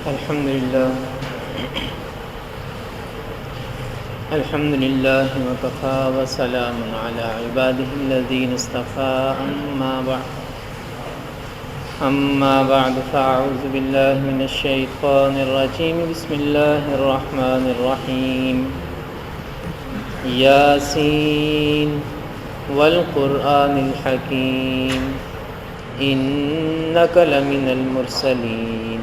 الحمد لله وكفى وسلام على عباده الذين اصطفى أما بعد فأعوذ بالله من الشيطان الرجيم بسم الله الرحمن الرحيم ياسين والقرآن الحكيم إنك لمن المرسلين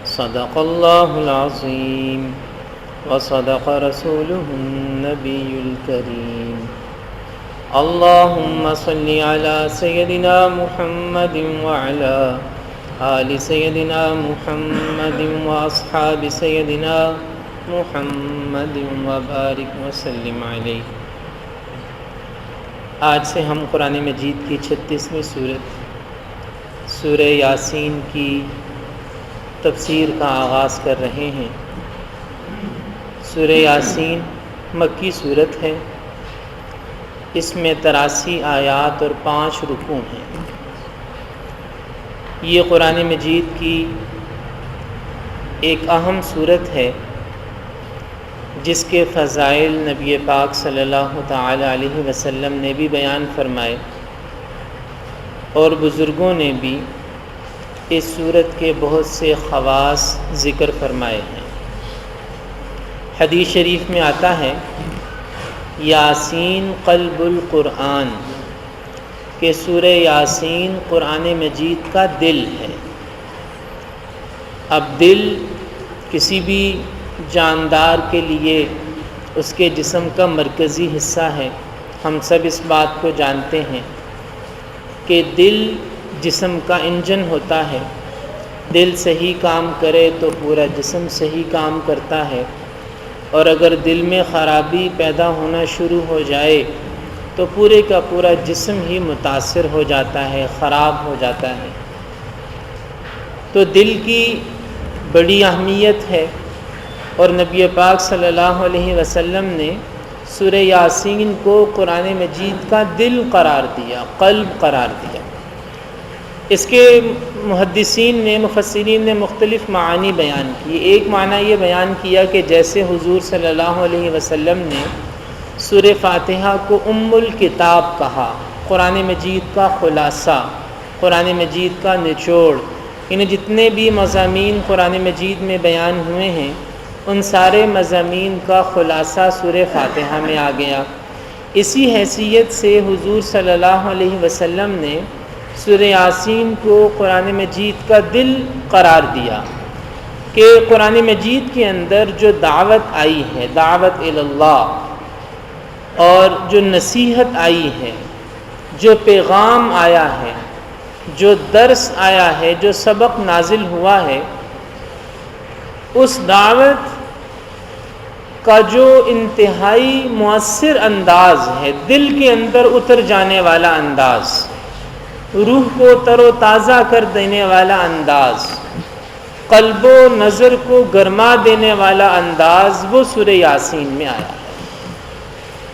صدق الله العظيم وصدق رسوله النبي الكريم اللهم صل على سيدنا محمد وعلى آل سيدنا محمد وأصحاب سيدنا محمد وبارك وسلم علیہ۔ آج سے ہم قرآن مجید کی 36ویں سورت سورہ یاسین کی تفسیر کا آغاز کر رہے ہیں۔ سورہ یاسین مکی سورت ہے، اس میں 83 آیات اور 5 رکوع ہیں۔ یہ قرآن مجید کی ایک اہم سورت ہے جس کے فضائل نبی پاک صلی اللہ تعالی علیہ وسلم نے بھی بیان فرمائے اور بزرگوں نے بھی اس سورت کے بہت سے خواص ذکر فرمائے ہیں۔ حدیث شریف میں آتا ہے یاسین قلب القرآن، کہ سورہ یاسین قرآن مجید کا دل ہے۔ اب دل کسی بھی جاندار کے لیے اس کے جسم کا مرکزی حصہ ہے۔ ہم سب اس بات کو جانتے ہیں کہ دل جسم کا انجن ہوتا ہے۔ دل صحیح کام کرے تو پورا جسم صحیح کام کرتا ہے، اور اگر دل میں خرابی پیدا ہونا شروع ہو جائے تو پورے کا پورا جسم ہی متاثر ہو جاتا ہے، خراب ہو جاتا ہے۔ تو دل کی بڑی اہمیت ہے، اور نبی پاک صلی اللہ علیہ وسلم نے سورہ یاسین کو قرآن مجید کا دل قرار دیا، قلب قرار دیا۔ اس کے محدثین نے، مفسرین نے مختلف معانی بیان کیے۔ ایک معنی یہ بیان کیا کہ جیسے حضور صلی اللہ علیہ وسلم نے سورہ فاتحہ کو ام الکتاب کہا، قرآن مجید کا خلاصہ، قرآن مجید کا نچوڑ، یعنی جتنے بھی مضامین قرآن مجید میں بیان ہوئے ہیں ان سارے مضامین کا خلاصہ سورہ فاتحہ میں آ گیا۔ اسی حیثیت سے حضور صلی اللہ علیہ وسلم نے سورہ یاسین کو قرآن مجید کا دل قرار دیا کہ قرآن مجید کے اندر جو دعوت آئی ہے، دعوت اللہ، اور جو نصیحت آئی ہے، جو پیغام آیا ہے، جو درس آیا ہے، جو سبق نازل ہوا ہے، اس دعوت کا جو انتہائی مؤثر انداز ہے، دل کے اندر اتر جانے والا انداز، روح کو تر و تازہ کر دینے والا انداز، قلب و نظر کو گرما دینے والا انداز، وہ سورہ یاسین میں آیا ہے۔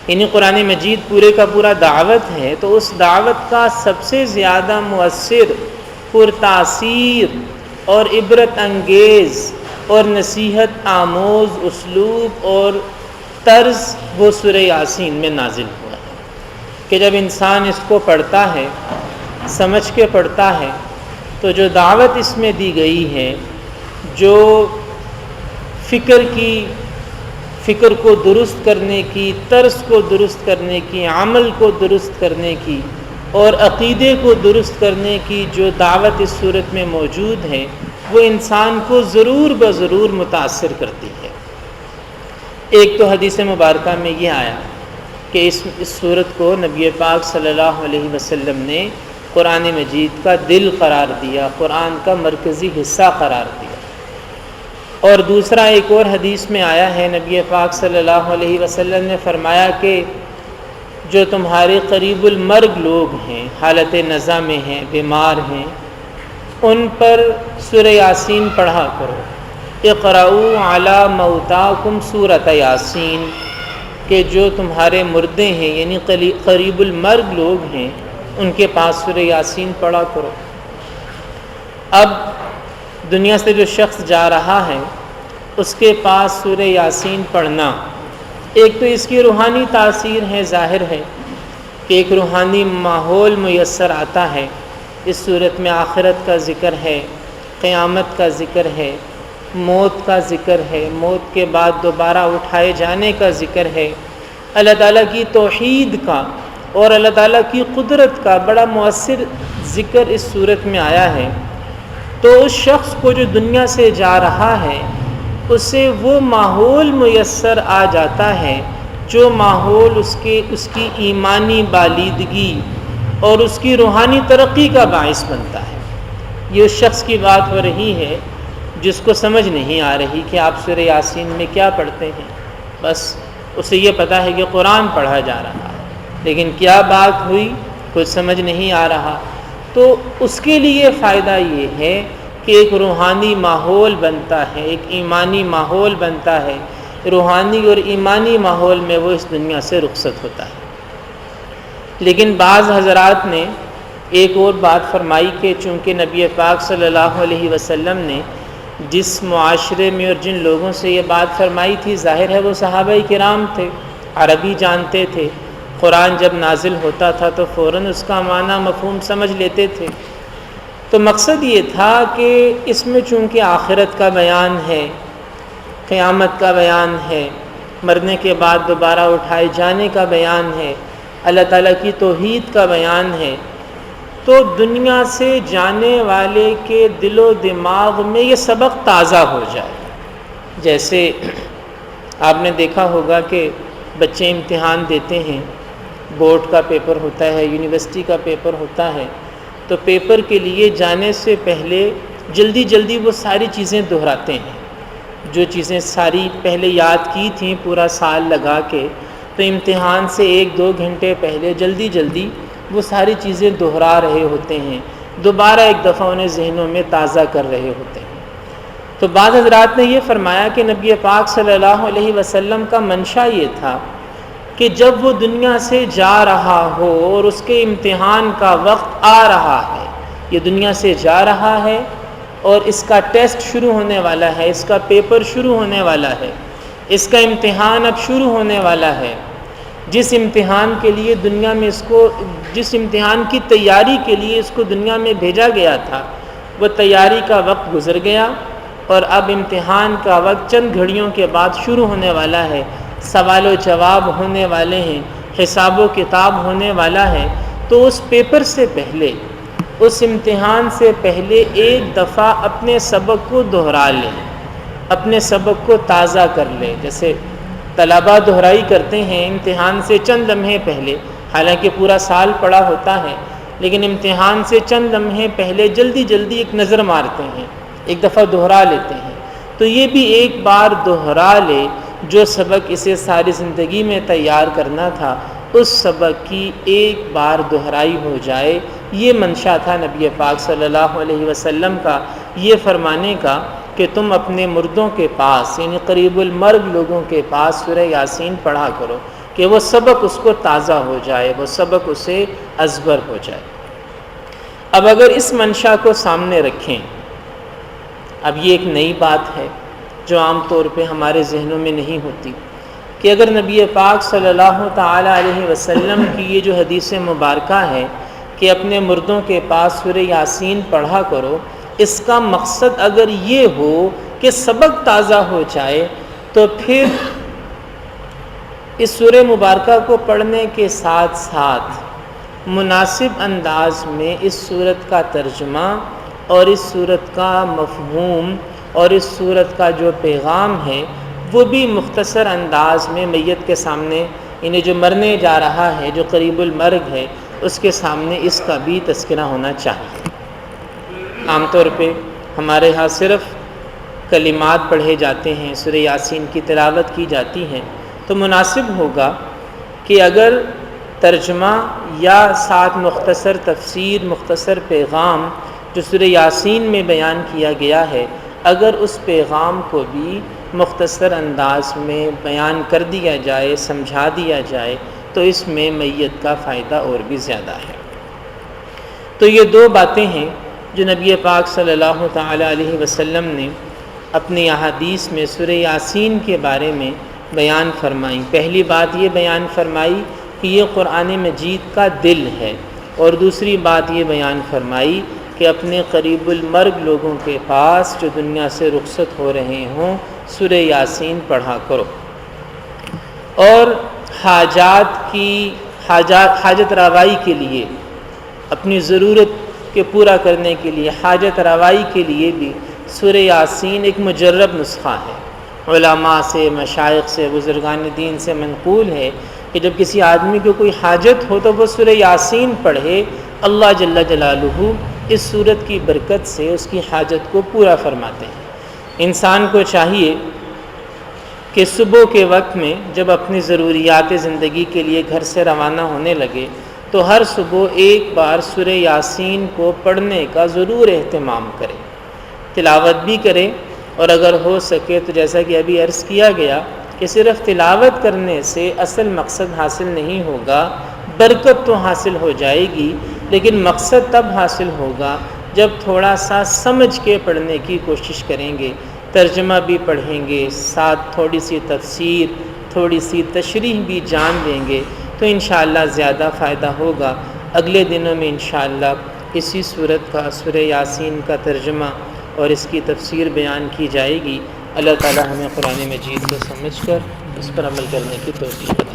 یعنی قرآن مجید پورے کا پورا دعوت ہے، تو اس دعوت کا سب سے زیادہ مؤثر، پرتاثیر اور عبرت انگیز اور نصیحت آموز اسلوب اور طرز وہ سورہ یاسین میں نازل ہوا ہے کہ جب انسان اس کو پڑھتا ہے، سمجھ کے پڑھتا ہے، تو جو دعوت اس میں دی گئی ہے، جو فکر کو درست کرنے کی، طرز کو درست کرنے کی، عمل کو درست کرنے کی اور عقیدے کو درست کرنے کی جو دعوت اس صورت میں موجود ہے، وہ انسان کو ضرور بضرور متاثر کرتی ہے۔ ایک تو حدیث مبارکہ میں یہ آیا کہ اس صورت کو نبی پاک صلی اللہ علیہ وسلم نے قرآن مجید کا دل قرار دیا، قرآن کا مرکزی حصہ قرار دیا۔ اور دوسرا ایک اور حدیث میں آیا ہے، نبی پاک صلی اللہ علیہ وسلم نے فرمایا کہ جو تمہارے قریب المرگ لوگ ہیں، حالت نزع میں ہیں، بیمار ہیں، ان پر سورہ یاسین پڑھا کرو۔ اقرؤوا علی موتاکم سورۃ یاسین، کہ جو تمہارے مردے ہیں یعنی قریب المرگ لوگ ہیں ان کے پاس سورہ یاسین پڑھا کرو۔ اب دنیا سے جو شخص جا رہا ہے اس کے پاس سورہ یاسین پڑھنا، ایک تو اس کی روحانی تاثیر ہے، ظاہر ہے کہ ایک روحانی ماحول میسر آتا ہے۔ اس صورت میں آخرت کا ذکر ہے، قیامت کا ذکر ہے، موت کا ذکر ہے، موت کے بعد دوبارہ اٹھائے جانے کا ذکر ہے، اللہ تعالیٰ کی توحید کا اور اللہ تعالیٰ کی قدرت کا بڑا مؤثر ذکر اس صورت میں آیا ہے۔ تو اس شخص کو جو دنیا سے جا رہا ہے اسے وہ ماحول میسر آ جاتا ہے جو ماحول اس کی ایمانی بالیدگی اور اس کی روحانی ترقی کا باعث بنتا ہے۔ یہ اس شخص کی بات ہو رہی ہے جس کو سمجھ نہیں آ رہی کہ آپ سورہ یاسین میں کیا پڑھتے ہیں، بس اسے یہ پتہ ہے کہ قرآن پڑھا جا رہا ہے، لیکن کیا بات ہوئی کچھ سمجھ نہیں آ رہا۔ تو اس کے لیے فائدہ یہ ہے کہ ایک روحانی ماحول بنتا ہے، ایک ایمانی ماحول بنتا ہے، روحانی اور ایمانی ماحول میں وہ اس دنیا سے رخصت ہوتا ہے۔ لیکن بعض حضرات نے ایک اور بات فرمائی کہ چونکہ نبی پاک صلی اللہ علیہ وسلم نے جس معاشرے میں اور جن لوگوں سے یہ بات فرمائی تھی، ظاہر ہے وہ صحابہ کرام تھے، عربی جانتے تھے، قرآن جب نازل ہوتا تھا تو فوراً اس کا معنی مفہوم سمجھ لیتے تھے۔ تو مقصد یہ تھا کہ اس میں چونکہ آخرت کا بیان ہے، قیامت کا بیان ہے، مرنے کے بعد دوبارہ اٹھائے جانے کا بیان ہے، اللہ تعالیٰ کی توحید کا بیان ہے، تو دنیا سے جانے والے کے دل و دماغ میں یہ سبق تازہ ہو جائے۔ جیسے آپ نے دیکھا ہوگا کہ بچے امتحان دیتے ہیں، بورڈ کا پیپر ہوتا ہے، یونیورسٹی کا پیپر ہوتا ہے، تو پیپر کے لیے جانے سے پہلے جلدی وہ ساری چیزیں دہراتے ہیں، جو چیزیں ساری پہلے یاد کی تھیں پورا سال لگا کے، تو امتحان سے 1-2 گھنٹے پہلے جلدی وہ ساری چیزیں دہرا رہے ہوتے ہیں، دوبارہ ایک دفعہ انہیں ذہنوں میں تازہ کر رہے ہوتے ہیں۔ تو بعض حضرات نے یہ فرمایا کہ نبی پاک صلی اللہ علیہ وسلم کا منشا یہ تھا کہ جب وہ دنیا سے جا رہا ہو اور اس کے امتحان کا وقت آ رہا ہے، یہ دنیا سے جا رہا ہے اور اس کا ٹیسٹ شروع ہونے والا ہے، اس کا پیپر شروع ہونے والا ہے، اس کا امتحان اب شروع ہونے والا ہے، جس امتحان کے لیے دنیا میں جس امتحان کی تیاری کے لیے اس کو دنیا میں بھیجا گیا تھا، وہ تیاری کا وقت گزر گیا اور اب امتحان کا وقت چند گھڑیوں کے بعد شروع ہونے والا ہے، سوال و جواب ہونے والے ہیں، حساب و کتاب ہونے والا ہے۔ تو اس پیپر سے پہلے، اس امتحان سے پہلے ایک دفعہ اپنے سبق کو دہرا لیں، اپنے سبق کو تازہ کر لیں۔ جیسے طلباء دہرائی کرتے ہیں امتحان سے چند لمحے پہلے، حالانکہ پورا سال پڑا ہوتا ہے، لیکن امتحان سے چند لمحے پہلے جلدی ایک نظر مارتے ہیں، ایک دفعہ دہرا لیتے ہیں۔ تو یہ بھی ایک بار دہرا لے، جو سبق اسے ساری زندگی میں تیار کرنا تھا اس سبق کی ایک بار دہرائی ہو جائے۔ یہ منشا تھا نبی پاک صلی اللہ علیہ وسلم کا، یہ فرمانے کا کہ تم اپنے مردوں کے پاس، یعنی قریب المرگ لوگوں کے پاس سورہ یاسین پڑھا کرو کہ وہ سبق اس کو تازہ ہو جائے، وہ سبق اسے ازبر ہو جائے۔ اب اگر اس منشا کو سامنے رکھیں، اب یہ ایک نئی بات ہے جو عام طور پہ ہمارے ذہنوں میں نہیں ہوتی، کہ اگر نبی پاک صلی اللہ تعالی علیہ وسلم کی یہ جو حدیث مبارکہ ہے کہ اپنے مردوں کے پاس سورہ یاسین پڑھا کرو، اس کا مقصد اگر یہ ہو کہ سبق تازہ ہو جائے، تو پھر اس سورہ مبارکہ کو پڑھنے کے ساتھ ساتھ مناسب انداز میں اس سورت کا ترجمہ اور اس سورت کا مفہوم اور اس سورت کا جو پیغام ہے وہ بھی مختصر انداز میں میت کے سامنے، یعنی جو مرنے جا رہا ہے، جو قریب المرگ ہے، اس کے سامنے اس کا بھی تذکرہ ہونا چاہیے۔ عام طور پہ ہمارے ہاں صرف کلمات پڑھے جاتے ہیں، سورہ یاسین کی تلاوت کی جاتی ہے، تو مناسب ہوگا کہ اگر ترجمہ یا ساتھ مختصر تفسیر، مختصر پیغام جو سورہ یاسین میں بیان کیا گیا ہے، اگر اس پیغام کو بھی مختصر انداز میں بیان کر دیا جائے، سمجھا دیا جائے، تو اس میں میت کا فائدہ اور بھی زیادہ ہے۔ تو یہ دو باتیں ہیں جو نبی پاک صلی اللہ تعالی علیہ وسلم نے اپنی احادیث میں سورہ یاسین کے بارے میں بیان فرمائی۔ پہلی بات یہ بیان فرمائی کہ یہ قرآن مجید کا دل ہے، اور دوسری بات یہ بیان فرمائی کہ اپنے قریب المرگ لوگوں کے پاس جو دنیا سے رخصت ہو رہے ہوں سورہ یاسین پڑھا کرو، اور حاجت روائی کے لیے، اپنی ضرورت کے پورا کرنے کے لیے، حاجت روائی کے لیے بھی سورہ یاسین ایک مجرب نسخہ ہے۔ علماء سے، مشائخ سے، بزرگان دین سے منقول ہے کہ جب کسی آدمی کو کوئی حاجت ہو تو وہ سورہ یاسین پڑھے، اللہ جل جلالہ اس سورت کی برکت سے اس کی حاجت کو پورا فرماتے ہیں۔ انسان کو چاہیے کہ صبح کے وقت میں جب اپنی ضروریات زندگی کے لیے گھر سے روانہ ہونے لگے تو ہر صبح ایک بار سورہ یاسین کو پڑھنے کا ضرور اہتمام کرے، تلاوت بھی کرے، اور اگر ہو سکے تو جیسا کہ ابھی عرض کیا گیا کہ صرف تلاوت کرنے سے اصل مقصد حاصل نہیں ہوگا، برکت تو حاصل ہو جائے گی، لیکن مقصد تب حاصل ہوگا جب تھوڑا سا سمجھ کے پڑھنے کی کوشش کریں گے، ترجمہ بھی پڑھیں گے، ساتھ تھوڑی سی تفسیر، تھوڑی سی تشریح بھی جان دیں گے تو انشاءاللہ زیادہ فائدہ ہوگا۔ اگلے دنوں میں انشاءاللہ اسی صورت کا سورہ یاسین کا ترجمہ اور اس کی تفسیر بیان کی جائے گی۔ اللہ تعالی ہمیں قرآن مجید کو سمجھ کر اس پر عمل کرنے کی توفیق عطا